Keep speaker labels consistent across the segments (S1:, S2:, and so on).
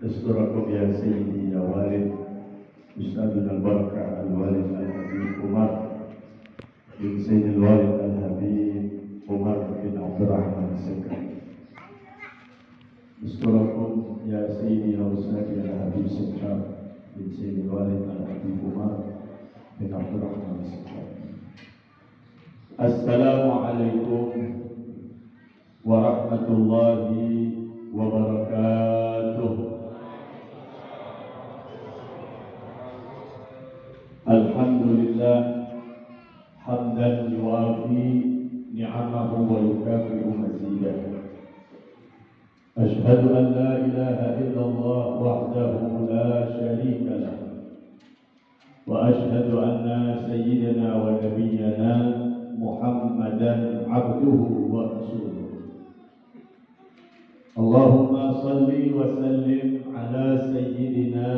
S1: أشكركم يا سيدي يا والد أستاذنا البركة الوالد الحبيب عمر بن سيد الوالد الحبيب عمر بن عبد الرحمن السكر. أشكركم يا سيدي يا أستاذي الحبيب سكر بن سيد الوالد الحبيب عمر بن عبد الرحمن السكر. السلام عليكم ورحمة الله وبركاته. الحمد لله حمدا يوافي نعمه ويكافئ مزيده. أشهد أن لا إله إلا الله وحده لا شريك له، وأشهد أن سيدنا ونبينا محمدا عبده ورسوله. اللهم صل وسلم على سيدنا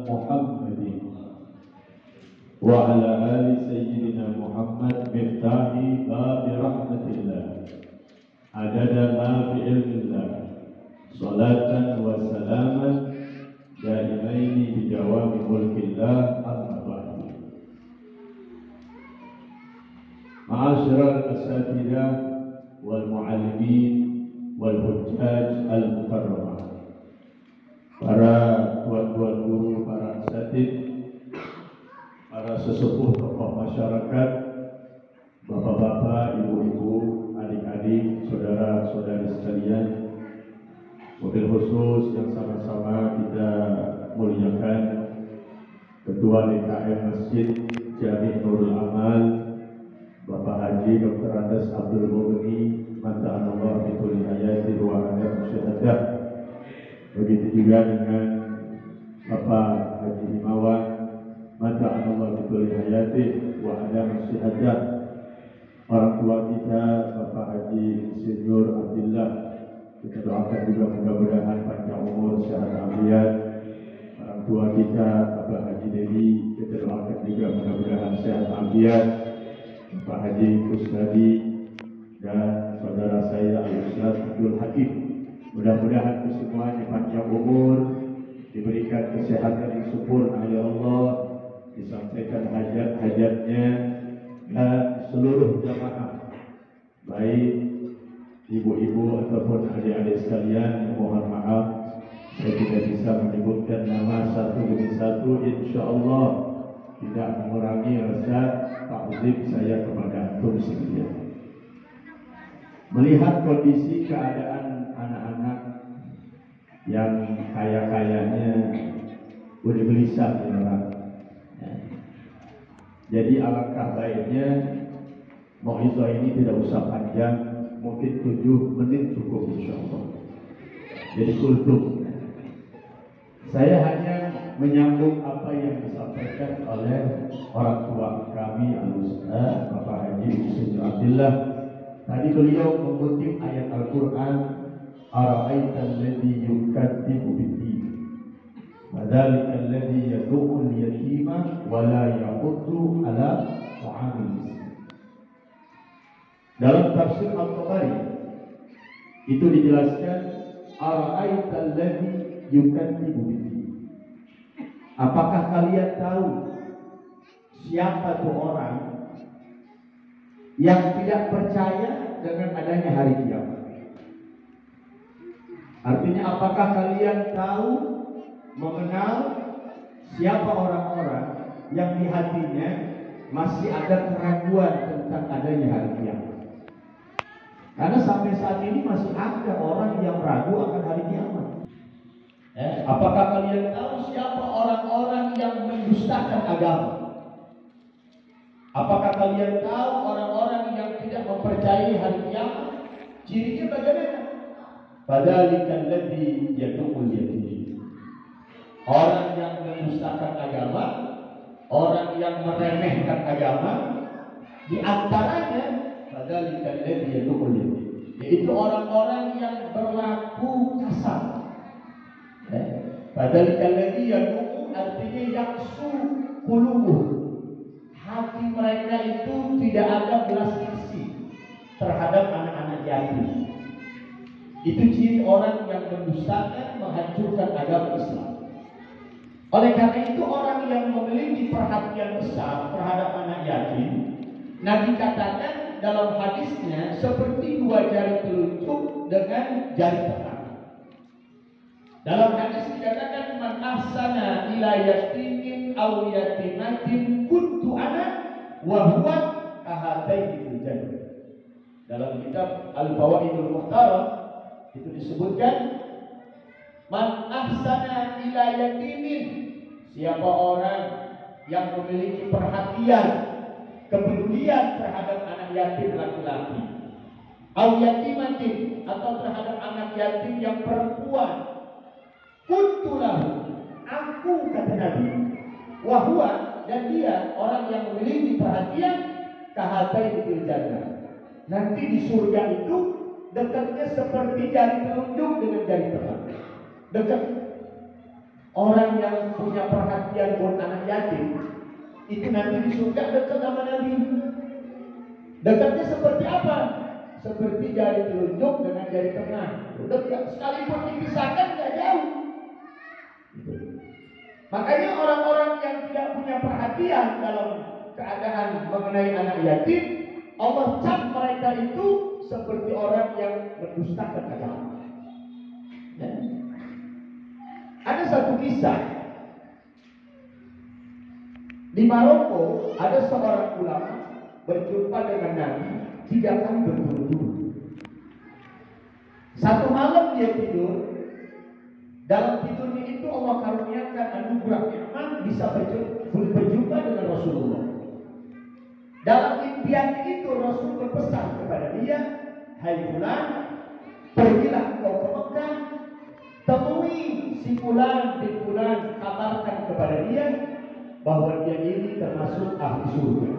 S1: محمد وعلى آل سيدنا محمد مفتاح باب رحمة الله عدد ما في علم الله، صلاة وسلاما دائمين بدوام ملك الله. أما بعد، معاشر الأساتذة والمعلمين والحجاج al-mukarramah, para tuan-tuan guru, para asatid, para sesepuh tokoh masyarakat, bapak-bapak, ibu-ibu, adik-adik, saudara-saudari sekalian, wabil khusus yang sama-sama kita muliakan Ketua DKM Masjid Jami Nurul Amal, Bapak Haji Dr. Andes Abdul Mughni, Mata Allah Bituli Hayati Ruangan Musyahadah. Begitu juga dengan Bapak Haji Himawan, Mata Allah Bituli Hayati Ruangan Musyahadah. Orang tua kita Bapak Haji Insinyur Abdillah, kita doakan juga mudah-mudahan panjang umur, sehat afiat. Orang tua kita Bapak Haji Dedi, kita doakan juga mudah-mudahan sehat afiat. Bapak Haji Kusnadi dan saudara saya Al-Ustaz Abdul Hakim, mudah-mudahan kesemuanya panjang umur, diberikan kesehatan yang sempurna oleh Allah, disampaikan hajat-hajatnya, dan seluruh jamaah, baik ibu-ibu ataupun adik-adik sekalian, mohon maaf saya tidak bisa menyebutkan nama satu demi satu, insya Allah tidak mengurangi rasa takzim saya kepada antum sekalian. Melihat kondisi keadaan anak-anak yang kaya-kayanya udah gelisah ya. Jadi alangkah baiknya mau'izah ini tidak usah panjang, mungkin 7 menit cukup insyaallah. Jadi kultum. Saya hanya menyambung apa yang disampaikan oleh orang tua kami Al-Ustaz Bapak Haji Insinyur Abdillah. Tadi beliau mengutip ayat Al-Quran, Ara'aital ladzi yukadzibu bid-din, fadzalikal ladzi yad'ul yatima wa la yahuddu ala ta'amil miskin. Dalam tafsir Al-Tabari itu dijelaskan, Ara'aital ladzi yukadzibu bid-din. Apakah kalian tahu siapa tuh orang yang tidak percaya dengan adanya hari kiamat? Artinya, apakah kalian tahu, mengenal siapa orang-orang yang di hatinya masih ada keraguan tentang adanya hari kiamat? Karena sampai saat ini masih ada orang yang ragu akan hari kiamat. Apakah kalian tahu siapa orang-orang yang mendustakan agama? Apakah kalian tahu orang-orang yang tidak mempercayai hari kiamat? Cirinya bagaimana? Padzalikal ladzi yad'ul yatim. Orang yang mendustakan agama, orang yang meremehkan agama, di antaranya padzalikal ladzi yad'ul yatim, yaitu orang-orang yang berlaku kasar. Padzalikal ladzi yad'u artinya yaksu qulubuh. Hati mereka itu tidak ada belas kasih terhadap anak-anak yatim.
S2: Itu ciri orang yang mendustakan, menghancurkan agama Islam. Oleh karena itu orang yang memiliki perhatian besar terhadap anak yatim, Nabi katakan dalam hadisnya seperti dua jari telunjuk dengan jari tengah. Dalam hadis dikatakan man ahsana ila yatimin aw yatimatin kuntu ana wa huwa kahataini fil jannah. Dalam kitab Al-Fawaidul Muhtaram itu disebutkan man ahsana ila yatimin, siapa orang yang memiliki perhatian, kepedulian terhadap anak yatim laki-laki, aw yatimatin, atau terhadap anak yatim yang perempuan, kuntulahu, aku, kata Nabi, wahwa, dan dia orang yang memiliki perhatian, kahatai fil jannah, nanti di surga itu dekatnya seperti jari telunjuk dengan jari tengah. Dekat. Orang yang punya perhatian buat anak yatim itu nanti di surga dekat sama Nabi. Dekatnya seperti apa? Seperti jari telunjuk dengan jari tengah. Dekat, sekalipun dipisahkan nggak jauh. Makanya orang-orang yang tidak punya perhatian dalam keadaan mengenai anak yatim, Allah cap mereka itu seperti orang yang mendustakan agama. Ada satu kisah di Maroko, ada seorang ulama berjumpa dengan Nabi 3 kali berturut-turut. Satu malam dia tidur, dalam tidurnya itu Allah karuniakan anugerah nikmat bisa berjumpa dengan Rasulullah. Dalam impian itu Rasul berpesan kepada dia, hai fulan, pergilah engkau ke Mekah, temui si fulan bin fulan, kabarkan kepada dia bahwa dia ini termasuk ahli surga.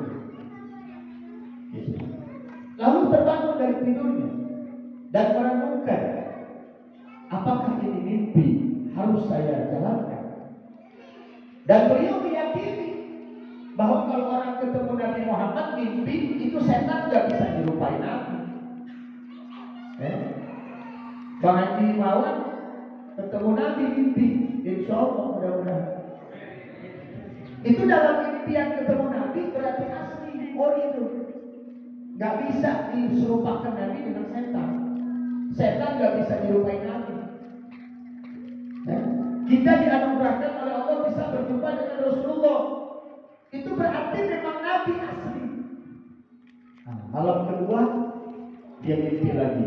S2: Lalu terbangun dari tidurnya dan merenungkan, apakah ini mimpi harus saya jalankan? Dan beliau meyakini bahwa kalau orang ketemu Nabi Muhammad mimpi, itu setan nggak bisa nyerupai Nabi. Bang Haji Mawan ketemu Nabi mimpi, insya Allah mudah-mudahan. Itu dalam impian ketemu Nabi berarti asli. Oh itu nggak bisa diserupakan Nabi dengan setan. Setan nggak bisa nyerupai Nabi. Kita dianugerahkan oleh Allah bisa berjumpa dengan Rasulullah. Itu berarti memang Nabi asli. Malam kedua dia mimpi lagi.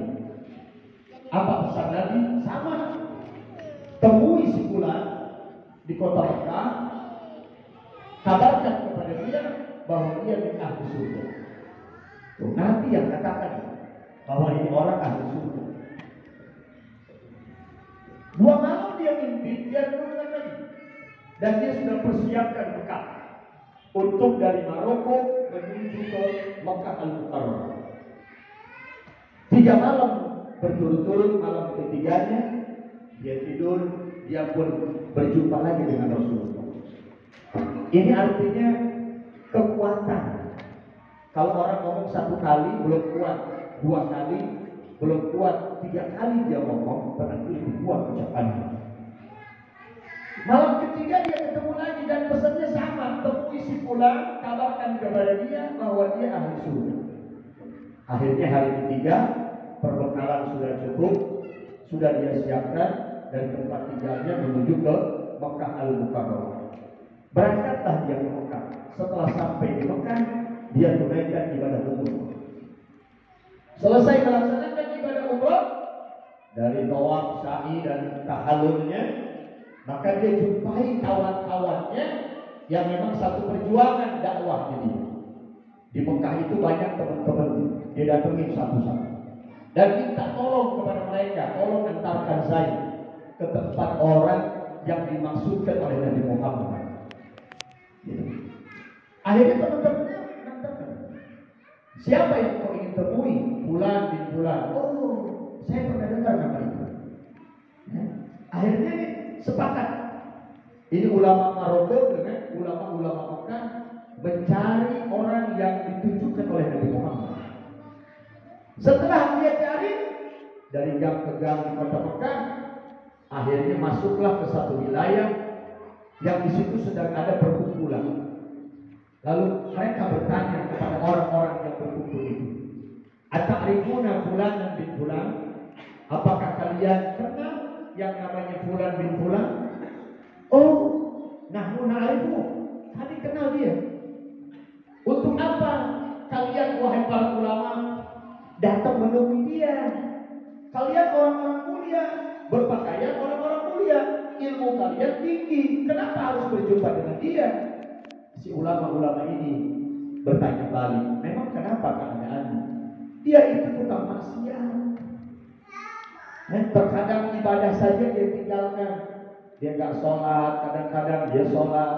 S2: Apa pesan Nabi? Sama. Temui si fulan di kota Mekah, kabarkan kepada dia bahwa dia di ahli surga. Nabi yang katakan bahwa ini orang ahli surga. 2 malam dia mimpi, dia renungkan lagi, dan dia sudah persiapkan bekal untuk dari Maroko menuju ke Mekah Al-Mukarramah. 3 malam berturut-turut, malam ketiganya dia tidur, dia pun berjumpa lagi dengan Rasulullah. Ini artinya kekuatan. Kalau orang ngomong 1 kali belum kuat, 2 kali belum kuat, 3 kali dia ngomong berarti lebih kuat ucapannya. Malam ketiga dia ketemu lagi dan pesannya sama, temui si fulan, kabarkan kepada dia bahwa dia ahli surga. Akhirnya hari ketiga perbekalan sudah cukup, sudah dia siapkan dan tempat tinggalnya menuju ke Mekah Al-Mukarramah. Berangkatlah dia ke Mekah. Setelah sampai di Mekah, dia tunaikan ibadah umroh. Selesai melaksanakan ibadah umroh, dari tawaf, sa'i dan tahallulnya, maka dia jumpai kawan-kawannya yang memang satu perjuangan dakwah ini. Di Mekah itu banyak teman-teman, dia datangin satu-satu dan minta tolong kepada mereka, tolong antarkan saya ke tempat orang yang dimaksudkan oleh Nabi Muhammad. Akhirnya teman-temannya menanyakan, siapa yang kau ingin temui? Fulan bin fulan. Oh, saya pernah dengar nama itu. Akhirnya sepakat. Ini ulama Maroko dengan ulama-ulama Mekah mencari orang yang ditujukan oleh Nabi Muhammad. Setelah dia cari, dari gang ke gang di kota Mekah. Akhirnya masuklah ke satu wilayah yang di situ sedang ada perkumpulan. Lalu mereka bertanya kepada orang-orang yang berkumpul itu, "Ata'rifuna fulanan bin fulan?" Apakah kalian kenal yang namanya Fulan bin Fulan? "Oh, nahnu na'rifu." Kami kenal dia. Untuk apa kalian wahai para ulama datang menemui dia? Kalian orang-orang mulia, berpakaian orang-orang mulia, ilmu kalian tinggi. Kenapa harus berjumpa dengan dia? Si ulama-ulama ini bertanya balik, memang kenapa keadaannya? Dia itu tukang maksiat. Terkadang ibadah saja dia tinggalkan. Dia nggak sholat, kadang-kadang dia sholat.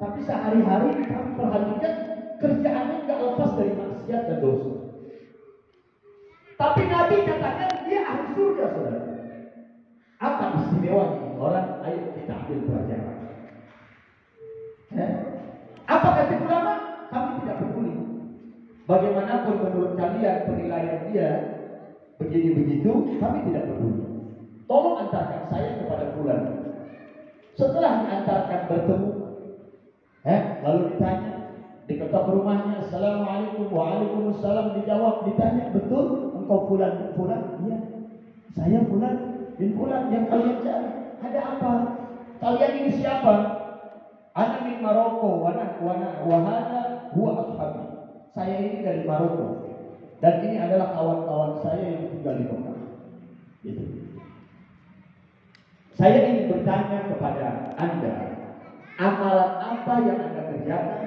S2: Tapi sehari-hari kami perhatikan kerjaannya nggak lepas dari maksiat dan dosa. Tapi Nabi katakan dia ahli surga, saudara. Apa istimewanya orang? Ayo kita ambil pelajaran. Apa kata ulama? Kami tidak peduli. Bagaimanapun menurut kalian penilaian dia begini begitu, kami tidak peduli. Tolong antarkan saya kepada Fulan. Setelah diantarkan bertemu, lalu ditanya, diketok rumahnya, "Assalamualaikum." "Waalaikumsalam." Dijawab, ditanya, "Betul engkau Fulan bin Fulan?" "Iya, saya Fulan bin Fulan yang kalian cari. Ada apa? Kalian ini siapa?" "Ana min Maroko, wa hada huwa ashabi." Saya ini dari Maroko dan ini adalah kawan-kawan saya yang tinggal di Mekah. Gitu. Saya ingin bertanya kepada Anda, amalan apa yang Anda kerjakan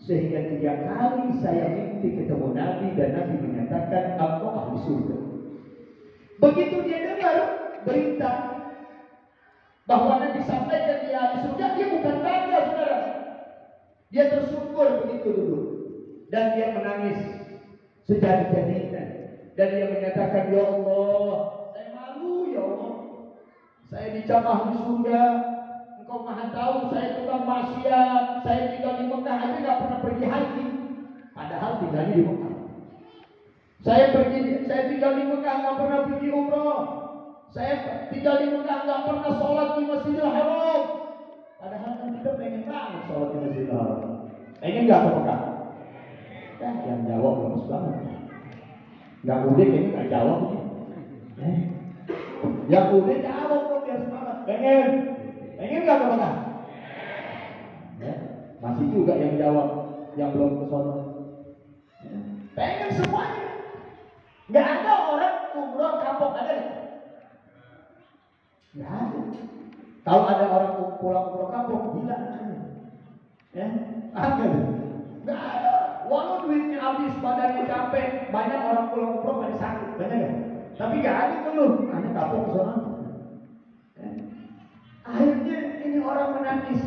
S2: sehingga 3 kali saya mimpi ketemu Nabi dan Nabi menyatakan engkau ahli surga. Begitu dia dengar berita bahwa Nabi sampaikan dia ahli surga, dia bukan bangga, saudara. Dia tersungkur begitu dulu dan dia menangis sejadi-jadinya dan dia menyatakan, "Ya Allah, saya malu ya Allah. Saya dicap ahli surga. Engkau maha tahu saya tukang maksiat. Saya tinggal di Mekah aja gak pernah pergi haji. Padahal tinggalnya di Mekah. Saya tinggal di Mekah gak pernah pergi umroh. Saya tinggal di Mekah gak pernah sholat di Masjidil Haram. Padahal kan kita pengen banget sholat di Masjidil Haram. Pengen gak ke Mekah?" Yang jawab bagus banget. Gak udah kayaknya gak jawab nih. Yang udah jawab dong biar semangat. Pengen gak ke Mekah? Masih juga yang jawab yang belum ke sono. Pengen semuanya. Gak ada orang umroh kapok, ada gak? Gak ada. Kalau ada orang pulang umroh kapok, gila. Ada. Gak ada. Walau duitnya habis, badannya capek, banyak orang pulang umroh pada sakit, banyak gak? Tapi gak ada keluh, hanya kapok ke sana. Akhirnya ini orang menangis.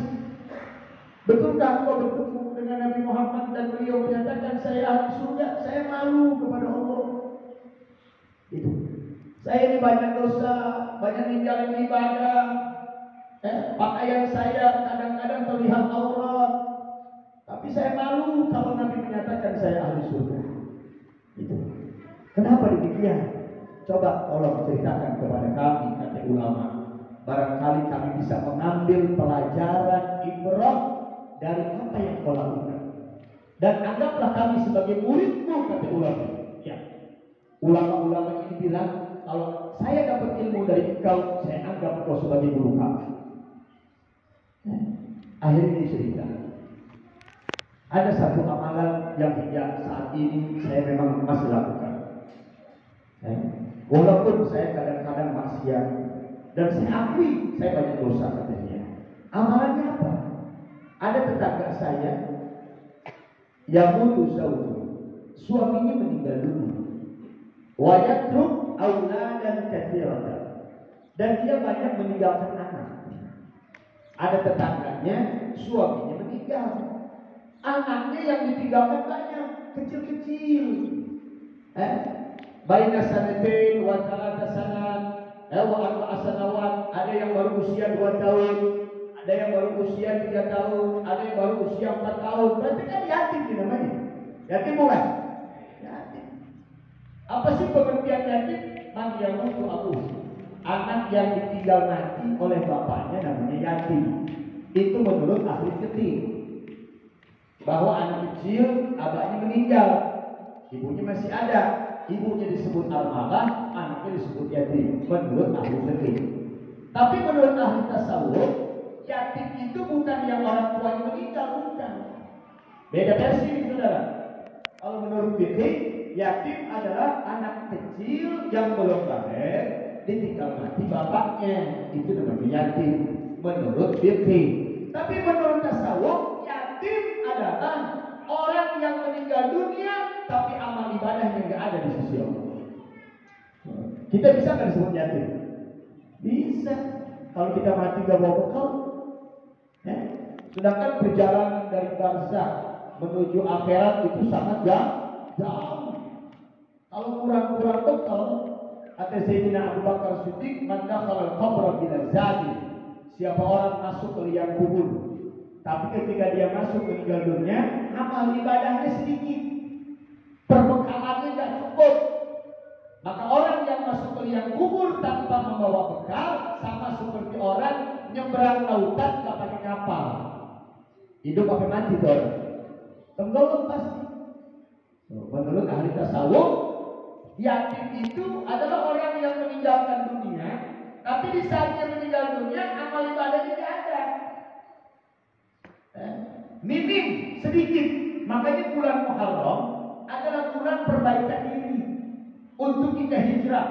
S2: Betulkah engkau bertemu dengan Nabi Muhammad dan beliau menyatakan saya ahli surga? Saya malu kepada Allah. Itu. Saya ini banyak dosa, banyak ninggalin ibadah. Pakaian saya kadang-kadang terlihat aurat. Tapi saya malu kalau Nabi menyatakan saya ahli surga. Itu. Kenapa demikian? Coba tolong ceritakan kepada kami, kata ulama. Barangkali kami bisa mengambil pelajaran ibrah dari apa yang kau lakukan. Dan anggaplah kami sebagai muridmu, kata ulama. Ya. Ulama-ulama ini bilang, kalau saya dapat ilmu dari engkau, saya anggap engkau sebagai guru kami. Akhirnya cerita. Ada satu amalan yang hingga saat ini saya memang masih lakukan. Walaupun saya kadang-kadang maksiat dan saya akui saya banyak dosa katanya. Amalannya apa? Ada tetangga saya yang mutu sautu, suaminya meninggal dunia. Wa yatruk auladan katsiratan, dan dia banyak meninggalkan anak. Ada tetangganya suaminya meninggal. Anaknya yang ditinggalkan banyak, kecil-kecil. Baina sanatain wa thalatha sanat, wa arba'a sanawat. Ada yang baru usia 2 tahun, ada yang baru usia 3 tahun, ada yang baru usia 4 tahun. Berarti kan yatim ini namanya. Yatim bukan? Yatim. Apa sih pengertian yatim? man yamutu abuh. Anak yang ditinggal mati oleh bapaknya namanya yatim. Itu menurut ahli fikih. Bahwa anak kecil abahnya meninggal, ibunya masih ada, ibunya disebut armalah, anaknya disebut yatim. Menurut ahli fikih. Tapi menurut ahli tasawuf, yatim itu bukan yang orang tuanya meninggal, bukan. Beda versi nih saudara. Kalau menurut fikih, yatim adalah anak kecil yang belum lahir, ditinggal mati bapaknya. Itu namanya yatim menurut fikih. Tapi menurut tasawuf, yatim adalah orang yang meninggal dunia tapi amal ibadahnya nggak ada di sisi Allah. Kita bisa nggak disebut yatim? Bisa. Kalau kita mati nggak bawa bekal, ya. Sedangkan perjalanan dari barzakh menuju akhirat itu sangat jauh. Kalau kurang-kurang bekal, kata Sayyidina Abu Bakar Siddiq, "Man dakhala al-qabra bila zadi." Siapa orang masuk ke liang kubur, tapi ketika dia masuk meninggal dunia, amal ibadahnya sedikit, perbekalannya tidak cukup. Maka orang yang masuk ke liang kubur tanpa membawa bekal sama seperti orang nyebrang lautan nggak pakai kapal. Hidup pakai mati tuh orang. Tenggelam pasti. Menurut ahli tasawuf, yatim itu adalah orang yang meninggalkan dunia, tapi di saat dia meninggal dunia amal ibadahnya tidak ada. Minim sedikit. Makanya bulan Muharram adalah bulan perbaikan diri untuk kita hijrah.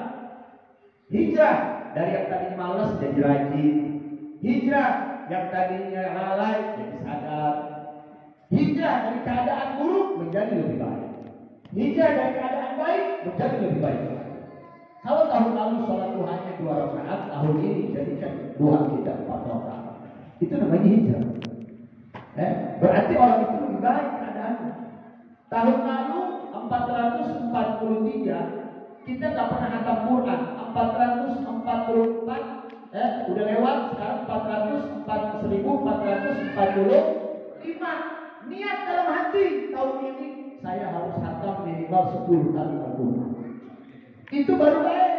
S2: Hijrah dari yang tadinya malas jadi rajin. Hijrah yang tadinya lalai jadi sadar. Hijrah dari keadaan buruk menjadi lebih baik. Hijrah dari keadaan baik menjadi lebih baik. Kalau tahun lalu sholat duhanya 2 rakaat, tahun ini jadikan duha kita 4 rakaat. Itu namanya hijrah. Berarti orang itu lebih baik keadaannya. Tahun lalu 443 kita tak pernah hantam Quran. 444 udah lewat, sekarang 1445. Niat dalam hati tahun ini saya harus hantam minimal 10 kali Al-Quran. Itu baru baik.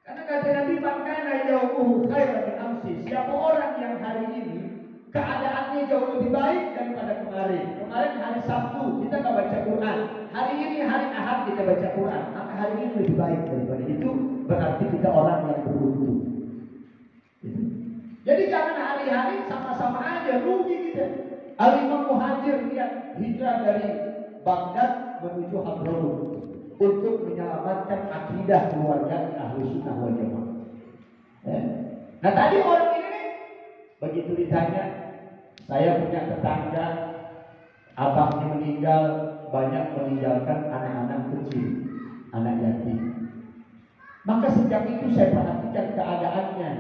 S2: Karena kata Nabi, "Makana yaumuhu khairan min amsi." Siapa orang yang hari ini keadaannya jauh lebih baik daripada kemarin. Kemarin hari Sabtu kita nggak baca Quran. Hari ini hari Ahad kita baca Quran. Maka hari ini lebih baik daripada itu. Berarti kita orang yang beruntung. Jadi jangan hari-hari sama-sama aja rugi kita. Al-Imam Muhajir lihat hijrah dari Baghdad menuju Hadramaut untuk menyelamatkan akidah keluarga Ahlus Sunnah wal Jamaah. Nah tadi orang ini begitu ditanya, saya punya tetangga, abangnya meninggal, banyak meninggalkan anak-anak kecil, anak yatim. Maka sejak itu saya perhatikan keadaannya.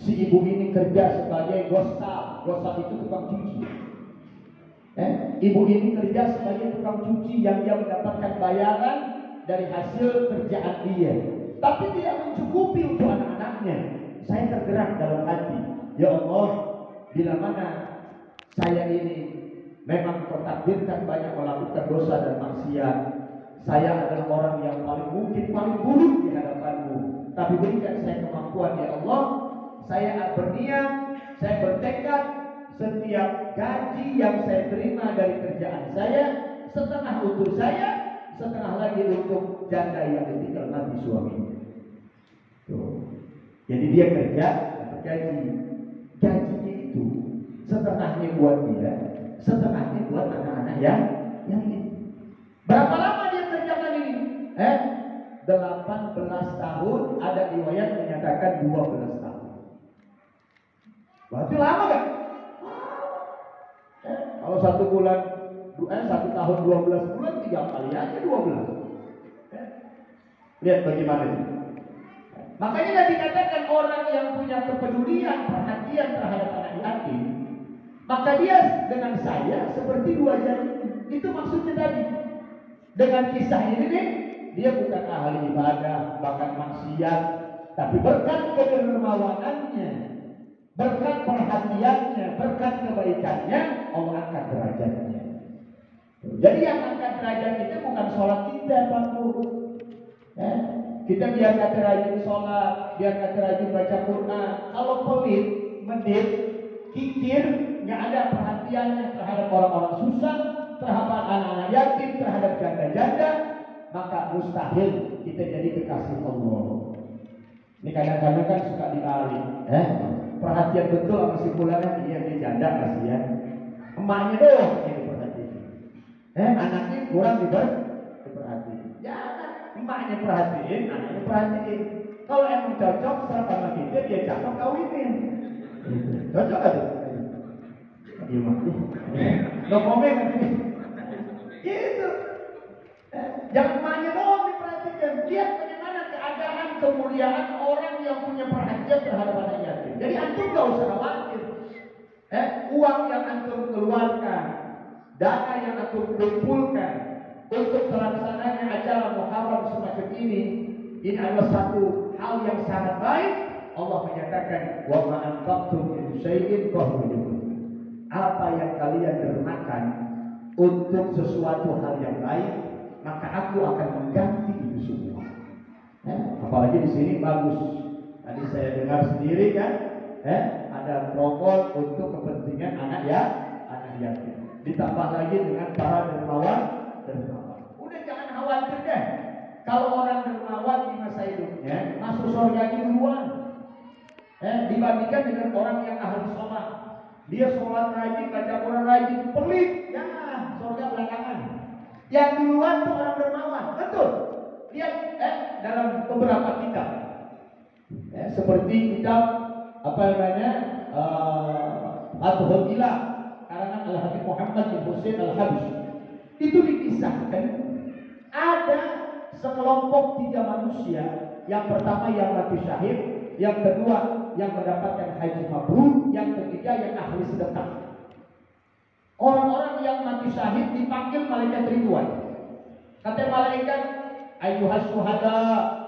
S2: Si ibu ini kerja sebagai gosal. Gosal itu tukang cuci. Ibu ini kerja sebagai tukang cuci yang dia mendapatkan bayaran dari hasil kerjaan dia. Tapi tidak mencukupi untuk anak-anaknya. Saya tergerak dalam hati. Ya Allah, bila mana saya ini memang tertakdirkan banyak melakukan dosa dan maksiat, saya adalah orang yang paling mungkin paling buruk di hadapan-Mu. Tapi berikan saya kemampuan ya Allah. Saya berniat, saya bertekad setiap gaji yang saya terima dari kerjaan saya, setengah untuk saya, setengah lagi untuk janda yang ditinggal mati suaminya. Tuh. Jadi dia kerja dapat gaji. Gajinya itu setengahnya buat dia, setengahnya buat anak-anak yang ini. Berapa lama dia kerjakan ini? 18 tahun, ada riwayat menyatakan 12 tahun. Berarti lama kan? Kalau 1 bulan, 1 tahun 12 bulan, 3 kali aja 12. Lihat bagaimana ini. Makanya Nabi katakan orang yang punya kepedulian, perhatian terhadap anak yatim, maka dia dengan saya seperti 2 jari. Itu maksudnya tadi. Dengan kisah ini nih, dia bukan ahli ibadah, bahkan maksiat, tapi berkat kedermawanannya, berkat perhatiannya, berkat kebaikannya, Allah angkat derajatnya. Jadi yang angkat derajat itu bukan sholat kita, Pak Bu. Kita biar kata rajin sholat, biar kata rajin baca Quran. Kalau pelit, medit, kikir, nggak ada perhatiannya terhadap orang-orang susah, terhadap anak-anak yatim, terhadap janda-janda, maka mustahil kita jadi kekasih Allah. Ini kadang-kadang kan suka dibalik, perhatian betul sama si fulan, dia janda kasihan. Emaknya doang yang diperhatiin, anaknya kurang diperhatiin. Ya, emaknya perhatiin, anaknya perhatiin. Kalau emang cocok sama kita, dia cakep kawinin. Cocok ada? Gimana? No komen nanti. Gitu. Jangan emaknya doang diperhatikan. Lihat bagaimana keadaan kemuliaan orang yang punya perhatian terhadap anak yatim. Jadi antum gak usah khawatir. Uang yang antum keluarkan, dana yang antum kumpulkan untuk terlaksananya acara Muharram semacam ini adalah satu hal yang sangat baik. Allah menyatakan, wa ma anfaqtum min syai'in fahuwa yukhlifuh. Apa yang kalian dermakan untuk sesuatu hal yang baik, maka aku akan mengganti itu semua. Apalagi di sini bagus. Tadi saya dengar sendiri kan, ada program untuk kepentingan anak yatim. Ditambah lagi dengan para dermawan. Udah jangan khawatir deh. Kalau orang dermawan di masa hidupnya masuk surganya duluan, dibandingkan dengan orang yang ahli sholat. Dia sholat rajin, baca Quran rajin, pelit, ya surga belakangan. Yang duluan tuh orang dermawan, betul. Lihat dalam beberapa kitab, seperti kitab apa namanya Al-Hadilah karangan Al-Habib Muhammad bin Husain Al-Habsyi. Itu dikisahkan ada sekelompok 3 manusia. Yang pertama yang mati syahid, yang kedua yang mendapatkan haji mabrur, yang ketiga yang ahli sedekah. Orang-orang yang mati syahid dipanggil malaikat Ridwan. Kata malaikat, ayyuhas syuhada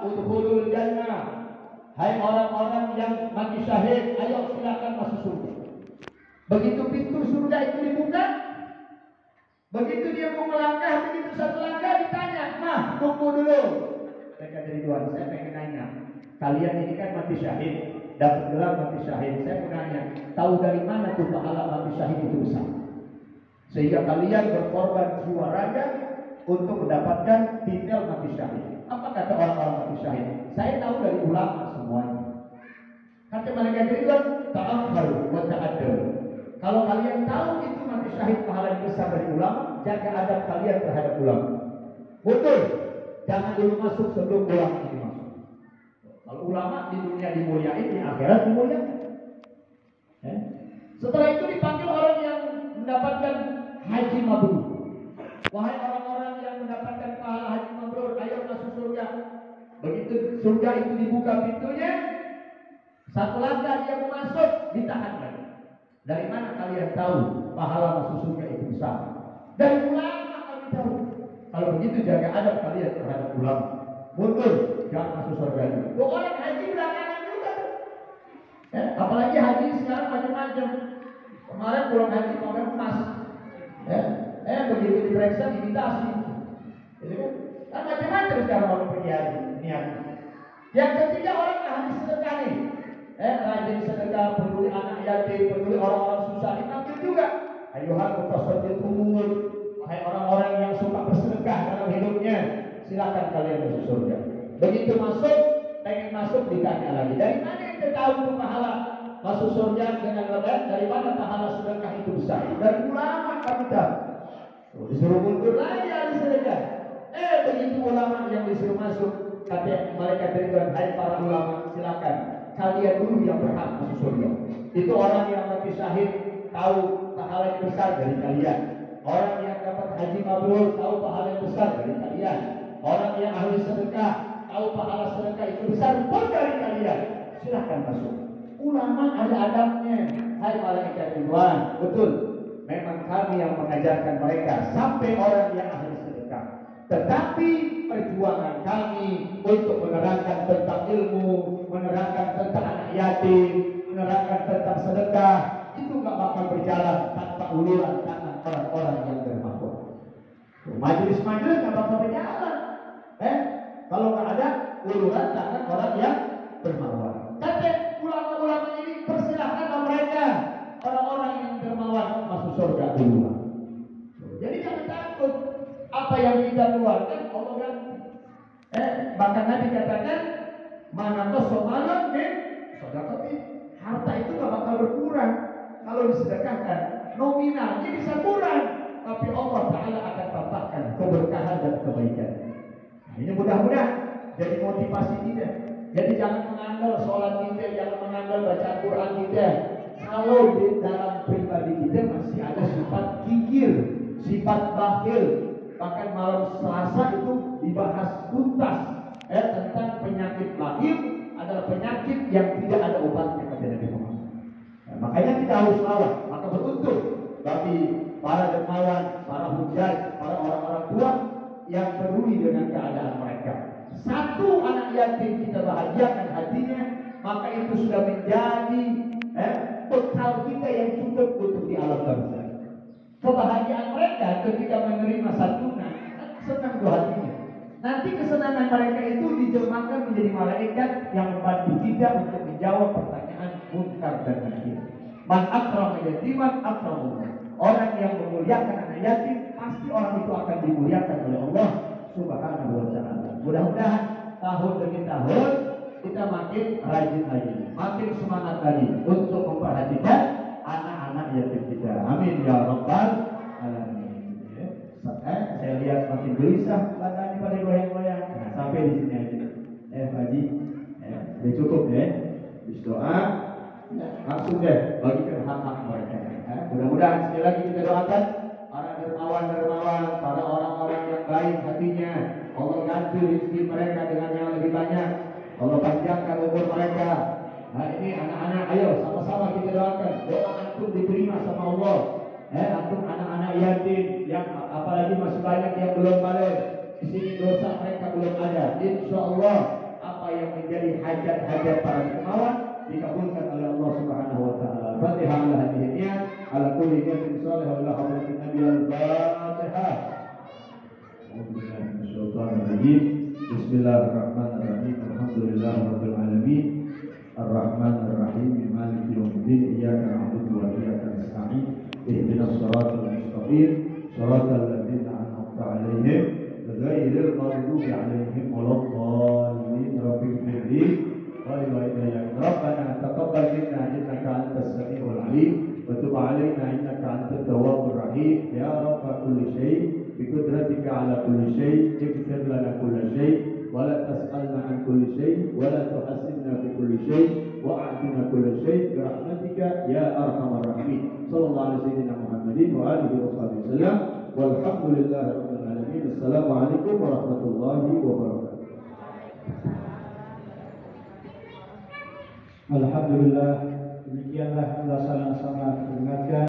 S2: udkhulul jannah. Hai orang-orang yang mati syahid, ayo silakan masuk surga. Begitu pintu surga itu dibuka, begitu dia mau melangkah, begitu satu langkah ditanya, "Mah, tunggu dulu." Malaikat Ridwan, saya pengen nanya, kalian ini kan mati syahid, dapat gelar mati syahid. Saya mau nanya, tahu dari mana tuh pahala mati syahid itu besar? Sehingga kalian berkorban jiwa raga untuk mendapatkan titel mati syahid. Apa kata orang-orang mati syahid? Saya tahu dari ulama semuanya. Kata malaikat Ridwan, ta'akhkharu wa ta'addabu. Kalau kalian tahu itu mati syahid pahala yang besar dari ulama, jaga adab kalian terhadap ulama. Betul. Jangan dulu masuk sebelum ulama ini masuk. Kalau ulama di dunia dimuliain, di akhirat dimuliain. Setelah itu dipanggil orang yang mendapatkan haji mabrur. Wahai orang-orang yang mendapatkan pahala haji mabrur, ayo masuk surga. Begitu surga itu dibuka pintunya, satu langkah dia mau masuk, ditahan lagi. Dari mana kalian tahu pahala masuk surga itu besar? Dari ulama kami tahu. Kalau begitu jaga adab kalian terhadap ulama. Mundur, jangan masuk surga itu. Orang haji belakangan juga. Apalagi haji sekarang macam-macam. Kemarin pulang haji pakai emas. Begitu diperiksa imitasi. Kan macam-macam sekarang orang pergi haji niat. Yang ketiga orang ahli sedekah nih. Rajin sedekah, peduli anak yatim, peduli orang-orang susah, dipanggil juga. Ayuhal mutasaddiqun. Wahai orang-orang yang suka bersedekah dalam hidupnya, silakan kalian masuk surga. Begitu masuk, pengen masuk ditanya lagi, dari mana kita tahu itu pahala masuk surga dengan lebat? Dari mana pahala sedekah itu besar? Dari ulama kami tahu. Disuruh mundur lagi ahli sedekah. Begitu ulama yang disuruh masuk, kata malaikat Ridwan, hai para ulama, silakan kalian dulu yang berhak masuk surga. Itu orang yang mati syahid tahu pahala yang besar dari kalian. Orang yang dapat haji mabrur tahu pahala yang besar dari kalian. Orang yang ahli sedekah tahu pahala sedekah itu besar pun dari kalian. Silakan masuk. Ulama ada adabnya. Hai malaikat Ridwan, betul. Memang kami yang mengajarkan mereka sampai orang yang ahli sedekah. Tetapi perjuangan kami untuk menerangkan tentang ilmu, menerangkan tentang anak yatim, menerangkan tentang sedekah, itu gak bakal berjalan tanpa uluran tangan orang-orang yang bermakhluk. Majelis-majelis gak bakal berjalan. Kalau gak ada uluran tangan orang yang dermawan. Kata ulama-ulama ini, persilahkanlah mereka, orang-orang yang dermawan masuk surga duluan. Jadi jangan takut, apa yang kita keluarkan Allah ganti. Bahkan Nabi katakan, mana kosomalan min sedekah, harta itu gak bakal berkurang kalau disedekahkan. Nominalnya bisa kurang, tapi Allah Ta'ala akan tambahkan keberkahan dan kebaikan. Nah, ini mudah-mudahan jadi motivasi kita. Jadi jangan mengandal sholat kita, jangan mengandal baca Quran kita. Kalau di dalam pribadi kita masih ada sifat kikir, sifat bakhil. Bahkan malam Selasa itu dibahas tuntas tentang penyakit bakhil adalah penyakit yang tidak ada obatnya kata Nabi Muhammad. Nah, makanya kita harus lawan. Maka beruntung bagi para dermawan, para hujat, para orang-orang tua yang peduli dengan keadaan mereka. Satu anak yatim kita bahagiakan hatinya, maka itu sudah menjadi bekal kita yang cukup untuk di alam barzakh. Kebahagiaan mereka ketika menerima santunan, senang dua hatinya. Nanti kesenangan mereka itu diterjemahkan menjadi malaikat yang membantu kita untuk menjawab pertanyaan munkar dan nakir. Man akrama yatiman akramullah. Orang yang memuliakan anak yatim, pasti orang itu akan dimuliakan oleh Allah Subhanahu wa Ta'ala. Mudah-mudahan tahun demi tahun kita makin rajin lagi, makin semangat lagi untuk memperhatikan anak-anak yatim kita. Amin ya rabbal alamin. Saya lihat makin gelisah badannya pada goyang-goyang. Nah, sampai di sini aja. Pak Haji, udah cukup ya. Bis doa, langsung deh bagikan hak-hak mereka. Mudah-mudahan sekali lagi kita doakan para dermawan-dermawan, para orang-orang yang baik hatinya. Allah ganti rezeki mereka dengan yang lebih banyak. Allah panjangkan umur mereka. Nah ini anak-anak, ayo sama-sama kita doakan. Doa antum diterima sama Allah. Antum anak-anak yatim yang apalagi masih banyak yang belum balik. Di sini dosa mereka belum ada. Insya Allah apa yang menjadi hajat-hajat para dermawan dikabulkan oleh Allah Subhanahu wa Ta'ala. Fatihah ala hadhihi niyat ala kulli niyatin salihah ila hadratin Nabi al-Fatihah. Bismillahirrahmanirrahim. Alhamdulillahirabbil alamin. Ar-Rahmanir Rahim. Maliki yaumiddin. Iyyaka na'budu wa iyyaka nasta'in. Ihdinas siratal mustaqim. Siratal ladzina an'amta 'alaihim ghairil maghdubi 'alaihim waladdallin. Rabbil ighfirli ربنا تقبل منا انك انت السميع العليم وتب علينا انك انت التواب الرحيم يا رب كل شيء بقدرتك على كل شيء اغفر لنا كل شيء ولا تسالنا عن كل شيء ولا تحاسبنا في كل شيء واعطنا كل شيء برحمتك يا ارحم الراحمين صلى الله على سيدنا محمد واله وصحبه وسلم والحمد لله رب العالمين. السلام عليكم ورحمه الله وبركاته.
S3: Alhamdulillah, demikianlah ulasan yang sangat mengingatkan.